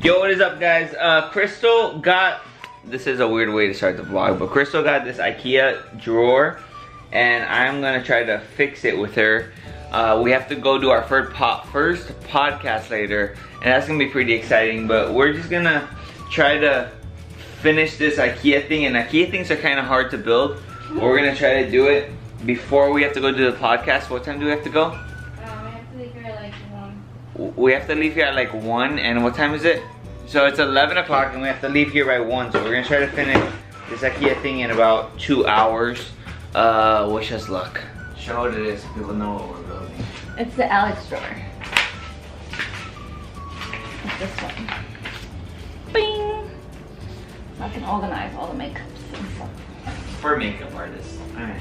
Yo, what is up, guys? Crystal got, this is a weird way to start the vlog, but Crystal got this Ikea drawer, and I'm gonna try to fix it with her. We have to go do our first podcast later, and that's gonna be pretty exciting, but we're just gonna try to finish this Ikea thing, and Ikea things are kind of hard to build. We're gonna try to do it before we have to go do the podcast. What time do we have to go? We have to leave here at like 1. We have to leave here at like 1, and what time is it? So it's 11 o'clock and we have to leave here by 1, so we're gonna try to finish this Ikea thing in about 2 hours. Wish us luck. Show what it is so people know what we're building. It's the Alex Drawer. It's this one. Bing! I can organize all the makeups and stuff. For makeup artists. Alright.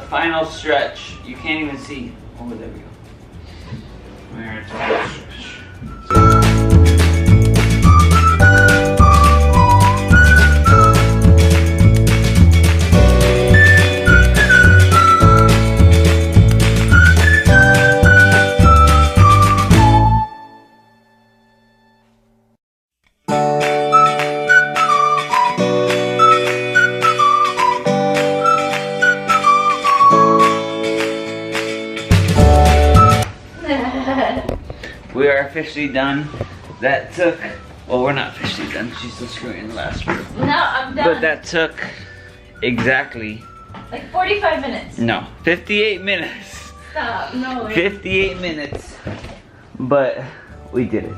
Final stretch. You can't even see. Oh, there we go. We're at the final stretch. We are officially done. That took, well, we're not officially done. She's still screwing the last one. No, I'm done. But that took exactly like 45 minutes. No, 58 minutes. Stop, no way. 58 minutes. But we did it.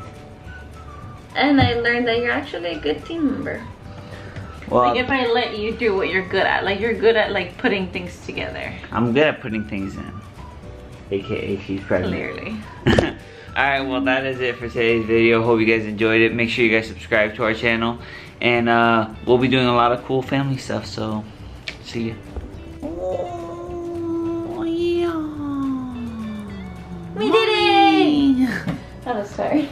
And I learned that you're actually a good team member. Well, like if I let you do what you're good at. Like you're good at like putting things together. I'm good at putting things in. AKA she's pregnant. Clearly. Alright, well that is it for today's video. Hope you guys enjoyed it. Make sure you guys subscribe to our channel. And we'll be doing a lot of cool family stuff, so see you. Oh, yeah. We did it! That was sorry.